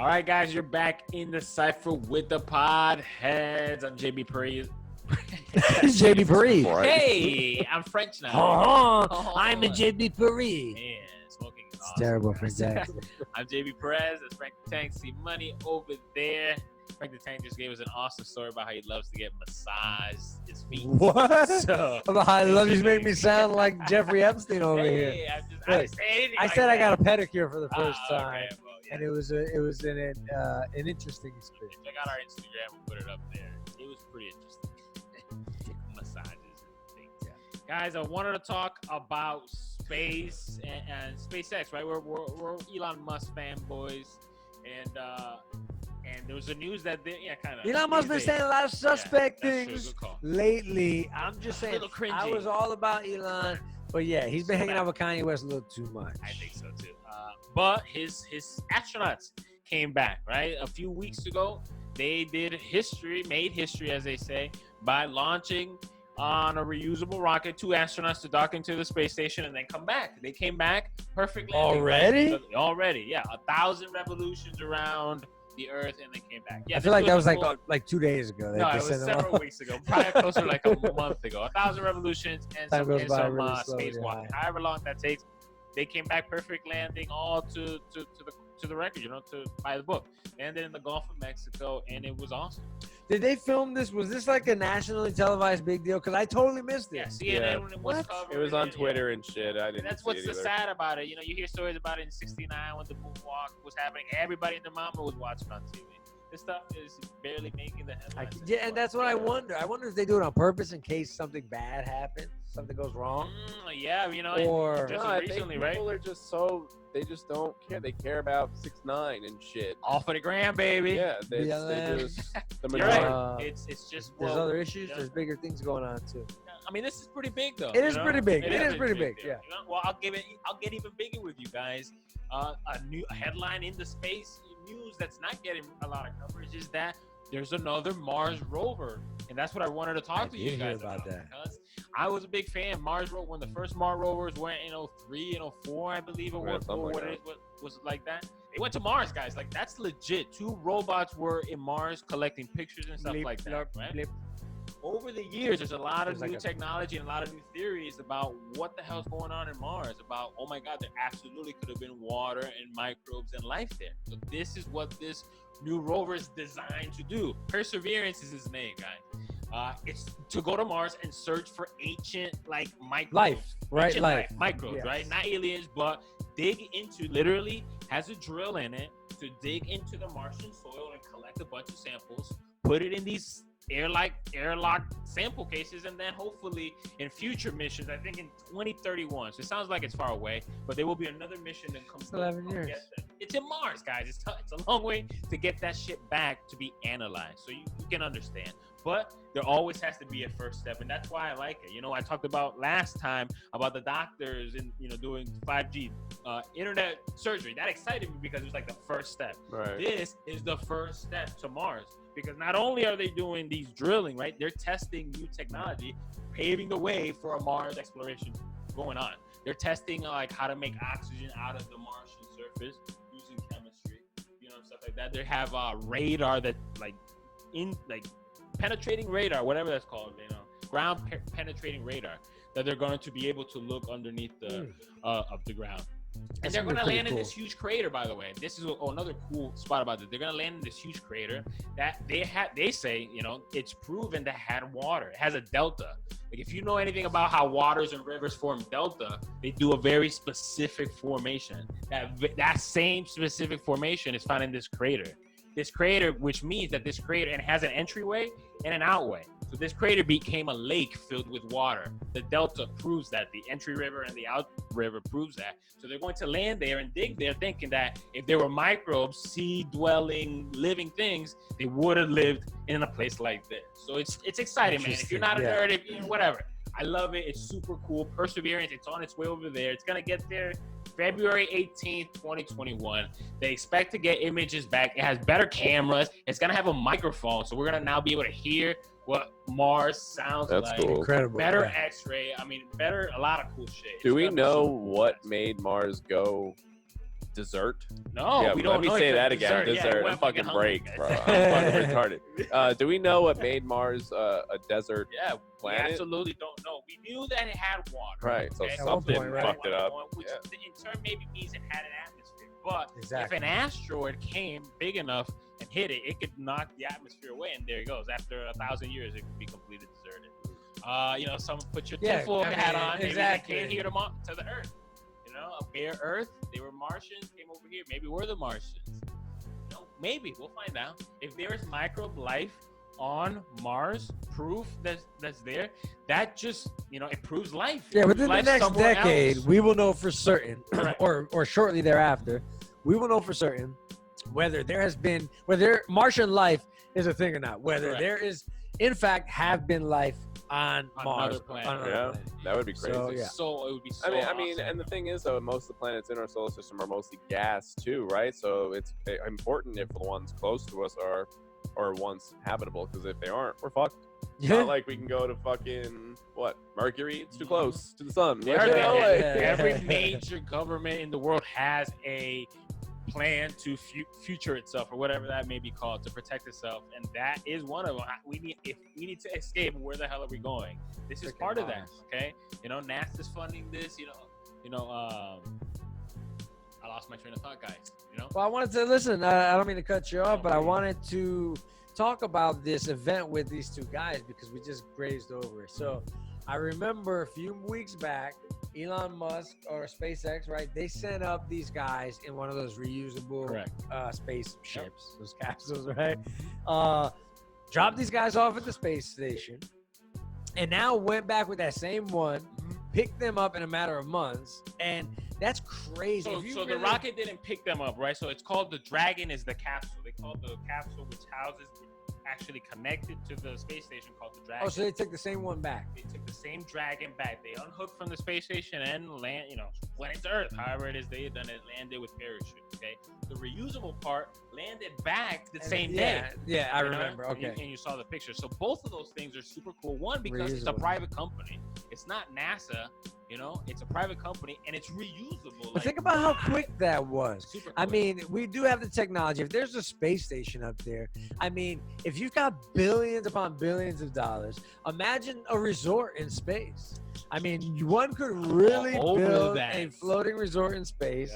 All right, guys, you're back in the cipher with the Podheads. I'm JB Perez. JB Perez. Hey, I'm French now. I'm a JB Perez. Man, smoking is It's awesome. terrible for that. I'm JB Perez. That's Frank the Tank. See money over there. Frank the Tank just gave us an awesome story about how he loves to get massaged his feet. What? So, About how I love you make me sound like Jeffrey Epstein over here. hey, I didn't say anything I like said that. I got a pedicure for the first Okay, time, well, yeah. and it was an interesting experience. Check out our Instagram. We'll put it up there. It was pretty interesting. Massages and things. Yeah. Guys, I wanted to talk about space and SpaceX, right? We're Elon Musk fanboys, and there was a news that kind of Elon Musk's been saying a lot of suspect that's true. things Good call. lately. I'm just A saying, little cringy. I was all about Elon, but yeah, he's been hanging out with Kanye West a little too much. I think so too. But his astronauts came back, right? A few weeks ago, they made history, as they say, by launching on a reusable rocket 2 astronauts to dock into the space station and then come back. They came back perfectly. Already? Already, yeah. 1,000 revolutions around the Earth, and they came back. Yeah, I feel like that was like 2 days ago. No, it was several weeks ago. Probably closer to like a month ago. 1,000 revolutions and Time some, goes and by some really slowly, spacewalk. yeah. However long that takes, they came back perfect landing, all to the record, by the book. Landed in the Gulf of Mexico, and it was awesome. Did they film this? Was this like a nationally televised big deal? Because I totally missed it. Yeah, CNN was covering It was on it, Twitter and shit. I And didn't. that's see what's it either. sad about it. You hear stories about it in '69 when the moonwalk was happening. Everybody and their mama was watching on TV. This stuff is barely making the headlines. Yeah, and that's what I wonder. I wonder if they do it on purpose in case something bad happens, something goes wrong. Yeah, Or- just No, I recently, think right? people are just they just don't care. They care about 6ix9ine and shit. All for the gram, baby. Yeah, they BLM. just the You're majority. right. It's just There's other issues. yeah. There's bigger things going on too. I mean, this is pretty big, though. It is pretty big. It is pretty big, deal. yeah. Well, I'll get even bigger with you guys. A headline in the space news that's not getting a lot of coverage is that there's another Mars rover, and that's what I wanted to talk to you did hear guys about that. because I was a big fan. Mars rover, when the first Mars rovers went in 03 and 04, I believe, or Right, something like that. what was it like that? They went to Mars, guys. Like, that's legit. 2 robots were in Mars collecting pictures and stuff like that, right? Over the years, there's a lot of new technology and a lot of new theories about what the hell's going on in Mars. About, oh my God, there absolutely could have been water and microbes and life there. So this is what this new rover is designed to do. Perseverance is his name, guys. It's to go to Mars and search for ancient, microbes. Life, right? Ancient Life. microbes, Yes. right? Not aliens, but dig into, literally has a drill in it to dig into the Martian soil and collect a bunch of samples, put it in these airlock sample cases, and then hopefully in future missions, I think in 2031. So it sounds like it's far away, but there will be another mission that comes. 11 years. It's in Mars, guys. It's a long way to get that shit back to be analyzed, so you can understand. But there always has to be a first step, and that's why I like it. I talked about last time about the doctors and doing 5G internet surgery. That excited me because it was like the first step. Right. This is the first step to Mars, because not only are they doing these drilling, right? They're testing new technology, paving the way for a Mars exploration going on. They're testing how to make oxygen out of the Martian surface using chemistry, stuff like that. They have radar that penetrating radar, whatever that's called, ground penetrating radar that they're going to be able to look underneath the of the ground. And they're going to land in this huge crater, by the way. This is another cool spot about it. They're going to land in this huge crater that they say, it's proven to have water. It has a delta. Like, if you know anything about how waters and rivers form delta, they do a very specific formation. That same specific formation is found in this crater. This crater, which means that this crater has an entryway and an outway. So this crater became a lake filled with water. The delta proves that. The entry river and the out river proves that. So they're going to land there and dig there, thinking that if there were microbes, sea-dwelling, living things, they would have lived in a place like this. So it's exciting, man. If you're not a nerd, whatever. I love it. It's super cool. Perseverance, it's on its way over there. It's going to get there February 18th, 2021. They expect to get images back. It has better cameras. It's going to have a microphone. So we're going to now be able to hear what Mars sounds That's like. cool. Incredible. Better X-ray. I mean, a lot of cool shit. Do we know what made Mars go Dessert? No, Yeah, we don't let me know. say if that it's again. dessert. Yeah, Dessert. we're I'm fucking hungry, break, guys. bro. I'm fucking retarded. Do we know what made Mars a desert Yeah, we planet? absolutely don't know. We knew that it had water. Right, so okay? something point, right? fucked it up. Which Yeah. in turn maybe means it had an atmosphere. But Exactly. if an asteroid came big enough and hit it, it could knock the atmosphere away, and there it goes. After 1,000 years, it could be completely deserted. Someone put your tinfoil hat on. Maybe exactly. they came here to the Earth. A bare Earth. They were Martians. Came over here. Maybe we're the Martians. Maybe we'll find out. If there is microbe life on Mars, proof that's there, that just it proves life. Yeah, It within proves the life next somewhere decade, else. we will know for certain, Correct. or shortly thereafter, we will know for certain whether Martian life is a thing or not. Whether Correct. there is, in fact, have been life on Mars. another planet. on another Yeah, planet. that would be crazy. So, yeah. So it would be so I mean, awesome. and the thing is, though, most of the planets in our solar system are mostly gas too, right? So it's important if the ones close to us are once habitable, because if they aren't, we're fucked. It's not like we can go to fucking Mercury. It's too close to the sun. Every major government in the world has a plan to future itself, or whatever that may be called, to protect itself, and that is one of them. If we need to escape, where the hell are we going? This is part of that. Okay, NASA's funding this. I lost my train of thought, guys. Well, I wanted to listen. I don't mean to cut you off, but I wanted to talk about this event with these two guys because we just grazed over it. So I remember a few weeks back, Elon Musk or SpaceX, right? They sent up these guys in one of those reusable space ships, those capsules, right? Dropped these guys off at the space station, and now went back with that same one, picked them up in a matter of months, and that's crazy. So the rocket didn't pick them up, right? So it's called the Dragon is the capsule. They call the capsule which houses actually connected to the space station called the Dragon. Oh, so they took the same one back. They took the same Dragon back. They unhooked from the space station and went to Earth. However it is they had done it, landed with parachute. Okay, the reusable part landed back the same day. Yeah, I remember. And Okay. you saw the picture. So both of those things are super cool. One, because it's a Reusable. private company. It's not NASA. It's a private company and it's reusable. But think about how quick that was. Super I quick. mean, we do have the technology. If there's a space station up there, I mean, if you've got billions upon billions of dollars, imagine a resort in space. I mean, one could really build a floating resort in space,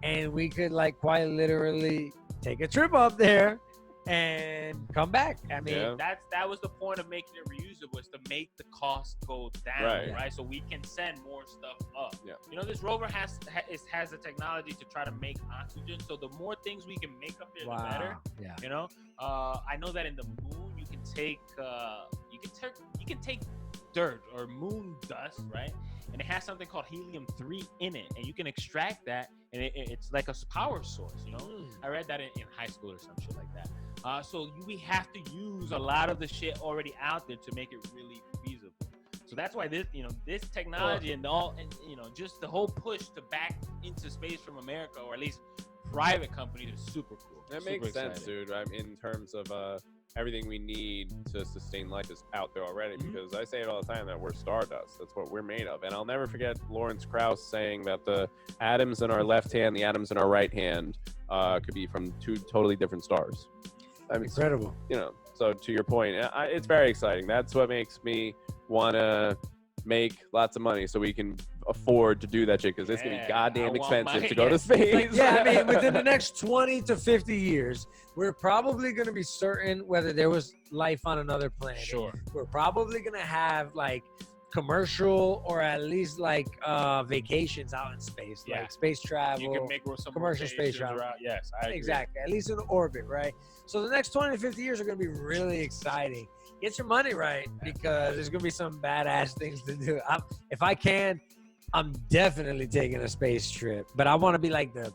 and we could quite literally take a trip up there and come back. I mean, that was the point of making it reusable, is to make the cost go down, right? So we can send more stuff up. Yeah. This rover has the technology to try to make oxygen. So the more things we can make up there, the better. Yeah. I know that in the moon you can take dirt or moon dust, right? And it has something called helium-3 in it, and you can extract that, and it's like a power source. I read that in high school or some shit like that. So we have to use a lot of the shit already out there to make it really feasible. So that's why this technology and just the whole push to back into space from America, or at least private companies, is super cool. That makes sense, dude. In terms of everything we need to sustain life is out there already, because I say it all the time that we're stardust. That's what we're made of. And I'll never forget Lawrence Krauss saying that the atoms in our left hand, the atoms in our right hand could be from two totally different stars. I mean, incredible. So to your point, it's very exciting. That's what makes me want to make lots of money so we can afford to do that shit, because it's going to be goddamn expensive to go to space. I mean, within the next 20 to 50 years, we're probably going to be certain whether there was life on another planet. Sure. We're probably going to have commercial, or at least vacations out in space, like space travel. You can make some commercial space travel. Yes, I agree. Exactly. At least in orbit, right? So the next 20 to 50 years are going to be really exciting. Get your money right, because there's going to be some badass things to do. If I can, I'm definitely taking a space trip, but I want to be a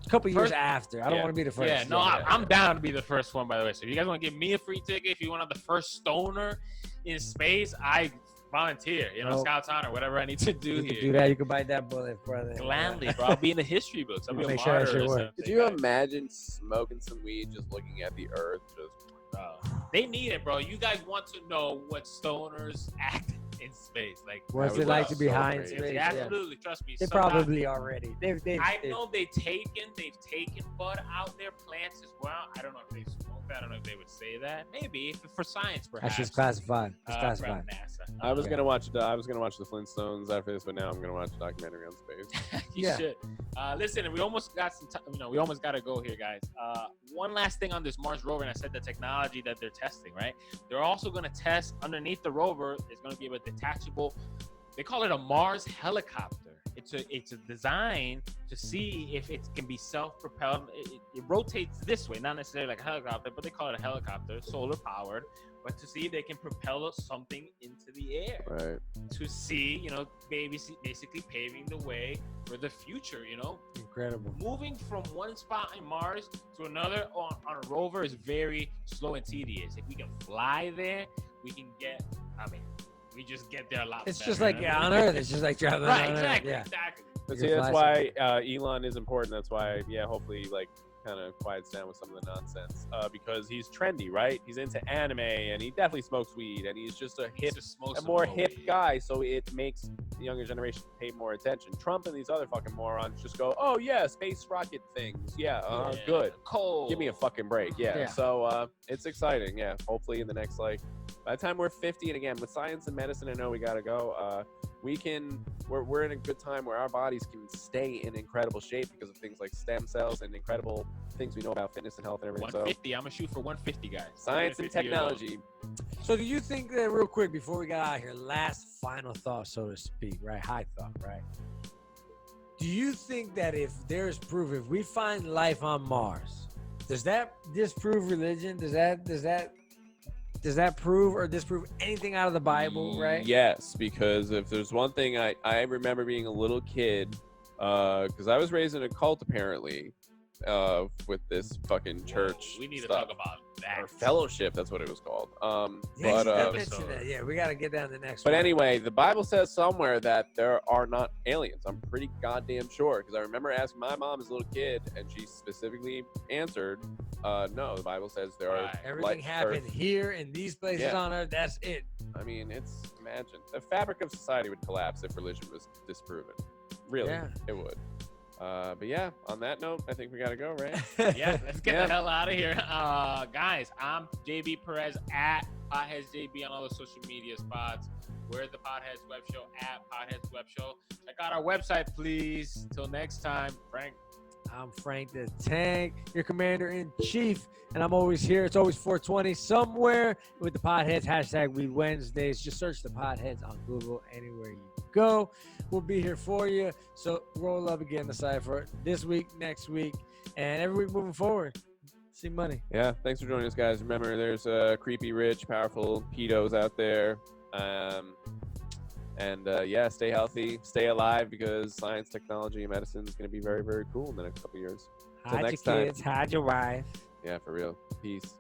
couple years after. I don't want to be the first. Yeah, no, I'm down to be the first one, by the way. So if you guys want to give me a free ticket, if you want to be the first stoner in space, I volunteer. Scouts honor, whatever I need to do you here. can do that. You can bite that bullet, brother. Gladly, bro. I'll be in the history books. I'll be a make sure that martyr shit or works. something. Could you imagine smoking some weed, just looking at the earth? They need it, bro. You guys want to know what stoners act in space. Like, What's would it like look to be so high in crazy. space? yeah, Yeah. absolutely. Trust me. They Some guy- probably already. I know they've taken bud out there, plants as well. I don't know if they smoke that. I don't know if they would say that. Maybe if for science, perhaps. That's just classified. It's from classified. NASA. I was gonna watch the Flintstones after this, but now I'm gonna watch a documentary on space. You Yeah. should. Listen, we almost got some time. We almost got to go here, guys. One last thing on this Mars rover, and I said the technology that they're testing, right? They're also going to test underneath the rover. Is going to be a detachable. They call it a Mars helicopter. It's a design to see if it can be self-propelled. It rotates this way, not necessarily like a helicopter, but they call it a helicopter, solar powered. But to see if they can propel something into the air. Right. To see, basically paving the way for the future, Incredible. Moving from one spot in Mars to another on a rover is very slow and tedious. If we can fly there, we can we just get there a lot It's better. just like on Earth. It's just like traveling Right, on Earth. exactly, Yeah. exactly. But You see, can that's fly why Elon is important. That's why, hopefully, kind of quiets down with some of the nonsense because he's trendy, right? He's into anime and he definitely smokes weed and he's just a more hip guy. So it makes the younger generation pay more attention. Trump and these other fucking morons just go, oh yeah, space rocket things. Yeah, good. Cold. Give me a fucking break. Yeah. So it's exciting. Yeah. Hopefully in the next by the time we're 50, and again with science and medicine, I know we gotta go. We're in a good time where our bodies can stay in incredible shape because of things like stem cells and incredible things we know about fitness and health and everything. 150. I'm gonna shoot for 150, guys. Science and technology. So do you think that real quick before we got out of here, last final thought, so to speak, right? High thought, right? Do you think that if there's proof, if we find life on Mars, does that disprove religion? Does that prove or disprove anything out of the Bible, right? Yes, because if there's one thing I remember being a little kid, because I was raised in a cult apparently, with this fucking church. We need to stuff. talk about that. Or fellowship, that's what it was called. Yeah, we got to get down to the next But one. anyway, the Bible says somewhere that there are not aliens. I'm pretty goddamn sure because I remember asking my mom as a little kid, and she specifically answered, "No, the Bible says there are." Everything happened here in these places on Earth. That's it. I mean, imagine the fabric of society would collapse if religion was disproven. Really, it would. But yeah, on that note, I think we gotta go, right? Yeah, let's get the hell out of here. Guys, I'm JB Perez at Podheads JB on all the social media spots. We're the Podheads Web Show at Podheads Web Show. Check out our website, please. Till next time, Frank. I'm Frank the Tank, your commander-in-chief, and I'm always here. It's always 420 somewhere with the Podheads, hashtag Weed Wednesdays. Just search the Podheads on Google anywhere you go. We'll be here for you. So roll up again the cipher this week, next week, and every week moving forward. See money. Yeah, thanks for joining us, guys. Remember, there's creepy, rich, powerful pedos out there. Stay healthy, stay alive, because science, technology, and medicine is going to be very, very cool in the next couple of years. Hide your kids, hide your wife. Yeah, for real. Peace.